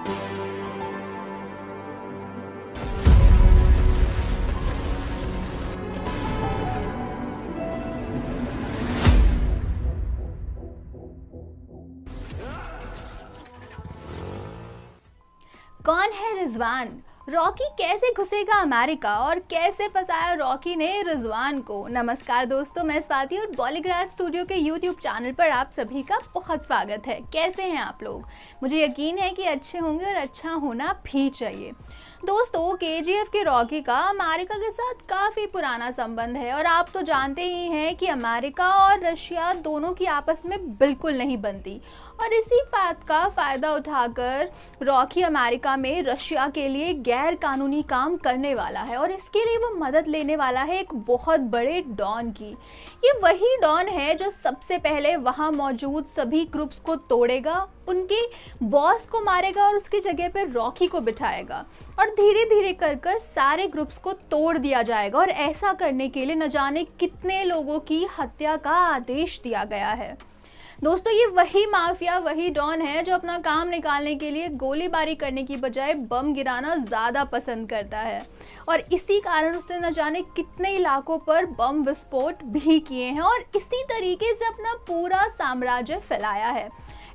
कौन है रिजवान? रॉकी कैसे घुसेगा अमेरिका और कैसे फंसाया रॉकी ने रिजवान को? नमस्कार दोस्तों, मैं स्वाति और बॉलीग्राज स्टूडियो के यूट्यूब चैनल पर आप सभी का बहुत स्वागत है। कैसे हैं आप लोग? मुझे यकीन है कि अच्छे होंगे और अच्छा होना भी चाहिए। दोस्तों, केजीएफ के रॉकी का अमेरिका के साथ काफ़ी पुराना संबंध है और आप तो जानते ही हैं कि अमेरिका और रशिया दोनों की आपस में बिल्कुल नहीं बनती और इसी बात का फ़ायदा उठाकर रॉकी अमेरिका में रशिया के लिए गैर कानूनी काम करने वाला है और इसके लिए वो मदद लेने वाला है एक बहुत बड़े डॉन की। ये वही डॉन है जो सबसे पहले वहाँ मौजूद सभी ग्रुप्स को तोड़ेगा, उनके बॉस को मारेगा और उसकी जगह पर रॉकी को बिठाएगा और धीरे धीरे कर सारे ग्रुप्स को तोड़ दिया जाएगा और ऐसा करने के लिए न जाने कितने लोगों की हत्या का आदेश दिया गया है। दोस्तों, ये वही माफिया, वही डॉन है जो अपना काम निकालने के लिए गोलीबारी करने की बजाय बम गिराना ज़्यादा पसंद करता है और इसी कारण उसने न जाने कितने इलाकों पर बम विस्फोट भी किए हैं और इसी तरीके से अपना पूरा साम्राज्य फैलाया है।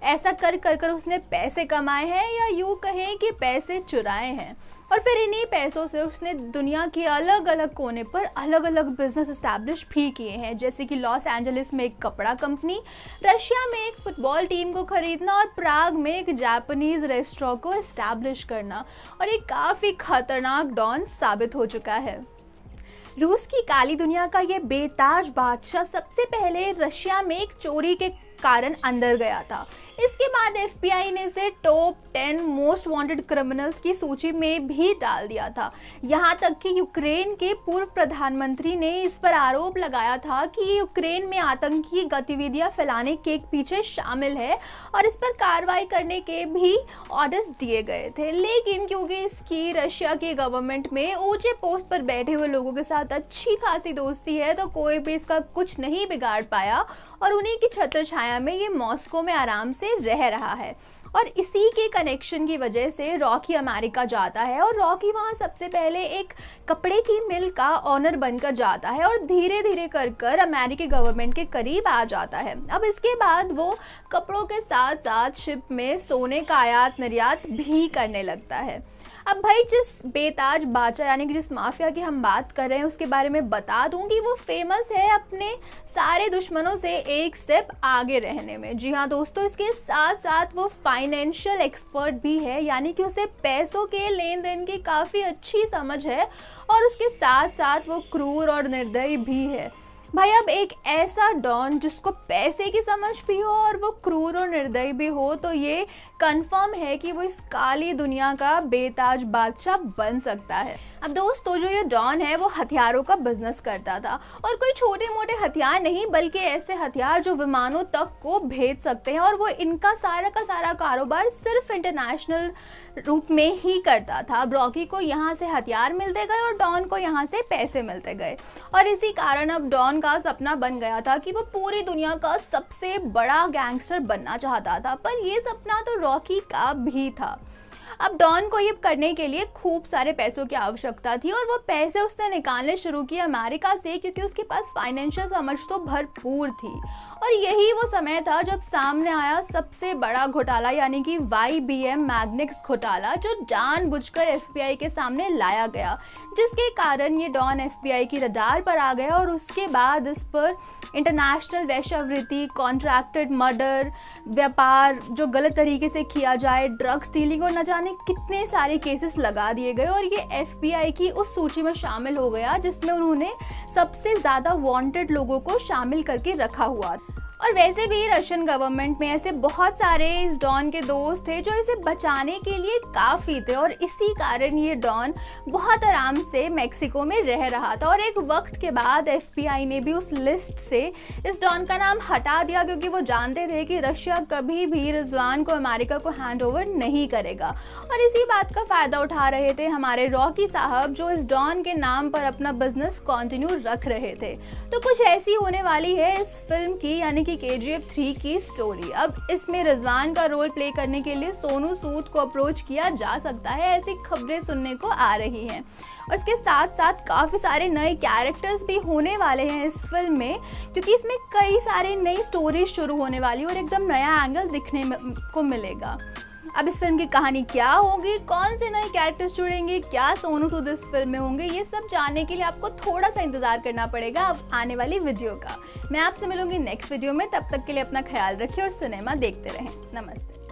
ऐसा कर उसने पैसे कमाए हैं या यूँ कहें कि पैसे चुराए हैं और फिर इन्हीं पैसों से उसने दुनिया के अलग अलग कोने पर अलग अलग बिजनेस एस्टैब्लिश भी किए हैं, जैसे कि लॉस एंजलिस में एक कपड़ा कंपनी, रशिया में एक फुटबॉल टीम को खरीदना और प्राग में एक जापानीज रेस्टोरेंट को एस्टैब्लिश करना। और ये काफ़ी खतरनाक डॉन साबित हो चुका है। रूस की काली दुनिया का ये बेताज बादशाह सबसे पहले रशिया में एक चोरी के कारण अंदर गया था। इसके बाद एफबीआई ने इसे टॉप 10 मोस्ट वांटेड क्रिमिनल्स की सूची में भी डाल दिया था। यहाँ तक कि यूक्रेन के पूर्व प्रधानमंत्री ने इस पर आरोप लगाया था कि यूक्रेन में आतंकी गतिविधियां फैलाने के पीछे शामिल है और इस पर कार्रवाई करने के भी ऑर्डर्स दिए गए थे। लेकिन क्योंकि इसकी रशिया की गवर्नमेंट में ऊंचे पोस्ट पर बैठे हुए लोगों के साथ अच्छी खासी दोस्ती है, तो कोई भी इसका कुछ नहीं बिगाड़ पाया और उन्हीं की छत्र छाया में ये मॉस्को में आराम से रह रहा है। और इसी के कनेक्शन की वजह से रॉकी अमेरिका जाता है और रॉकी वहाँ सबसे पहले एक कपड़े की मिल का ऑनर बनकर जाता है और धीरे धीरे कर अमेरिकी गवर्नमेंट के करीब आ जाता है। अब इसके बाद वो कपड़ों के साथ साथ शिप में सोने का आयात निर्यात भी करने लगता है। अब भाई, जिस बेताज बादशाह यानी कि जिस माफिया की हम बात कर रहे हैं उसके बारे में बता दूंगी। वो फेमस है अपने सारे दुश्मनों से एक स्टेप आगे रहने में। जी हाँ दोस्तों, इसके साथ साथ वो फाइनेंशियल एक्सपर्ट भी है, यानी कि उसे पैसों के लेन देन की काफ़ी अच्छी समझ है और उसके साथ साथ वो क्रूर और निर्दयी भी है। भाई, अब एक ऐसा डॉन जिसको पैसे की समझ भी हो और वो क्रूर और निर्दयी भी हो, तो ये कंफर्म है कि वो इस काली दुनिया का बेताज बादशाह बन सकता है। अब दोस्तों, जो ये डॉन है वो हथियारों का बिजनेस करता था और कोई छोटे मोटे हथियार नहीं, बल्कि ऐसे हथियार जो विमानों तक को भेज सकते हैं और वो इनका सारा का सारा कारोबार सिर्फ इंटरनेशनल रूप में ही करता था। अब रॉकी को यहाँ से हथियार मिलते गए और डॉन को यहाँ से पैसे मिलते गए और इसी कारण अब डॉन का सपना बन गया था कि वो पूरी दुनिया का सबसे बड़ा गैंगस्टर बनना चाहता था, पर ये सपना तो रॉकी का भी था। अब डॉन को ये करने के लिए खूब सारे पैसों की आवश्यकता थी और वो पैसे उसने निकालने शुरू किए अमेरिका से, क्योंकि उसके पास फाइनेंशियल समझ तो भरपूर थी। और यही वो समय था जब सामने आया सबसे बड़ा घोटाला, यानी कि YBM मैग्निक्स घोटाला, जो जानबूझकर FBI के सामने लाया गया, जिसके कारण ये डॉन FBI की रडार पर आ गया और उसके बाद इस पर इंटरनेशनल वेश्यावृत्ति, कॉन्ट्रैक्टेड मर्डर, व्यापार जो गलत तरीके से किया जाए, ड्रग स्टीलिंग और न जाने कितने सारे केसेस लगा दिए गए और ये FBI की उस सूची में शामिल हो गया जिसमें उन्होंने सबसे ज़्यादा वांटेड लोगों को शामिल करके रखा हुआ। और वैसे भी रशियन गवर्नमेंट में ऐसे बहुत सारे इस डॉन के दोस्त थे जो इसे बचाने के लिए काफ़ी थे और इसी कारण ये डॉन बहुत आराम से मेक्सिको में रह रहा था। और एक वक्त के बाद FBI ने भी उस लिस्ट से इस डॉन का नाम हटा दिया, क्योंकि वो जानते थे कि रशिया कभी भी रिजवान को अमेरिका को हैंड ओवर नहीं करेगा। और इसी बात का फ़ायदा उठा रहे थे हमारे रॉकी साहब, जो इस डॉन के नाम पर अपना बिजनेस कंटिन्यू रख रहे थे। तो कुछ ऐसी होने वाली है इस फिल्म की, यानी कि KGF 3 की स्टोरी। अब इसमें रिजवान का रोल प्ले करने के लिए सोनू सूद को अप्रोच किया जा सकता है, ऐसी खबरें सुनने को आ रही हैं। और इसके साथ साथ काफ़ी सारे नए कैरेक्टर्स भी होने वाले हैं इस फिल्म में, क्योंकि इसमें कई सारे नई स्टोरीज शुरू होने वाली है और एकदम नया एंगल दिखने को मिलेगा। अब इस फिल्म की कहानी क्या होगी, कौन से नए कैरेक्टर्स जुड़ेंगे, क्या सोनू सूद इस फिल्म में होंगे, ये सब जानने के लिए आपको थोड़ा सा इंतजार करना पड़ेगा अब आने वाली वीडियो का। मैं आपसे मिलूंगी नेक्स्ट वीडियो में, तब तक के लिए अपना ख्याल रखिए और सिनेमा देखते रहें। नमस्ते।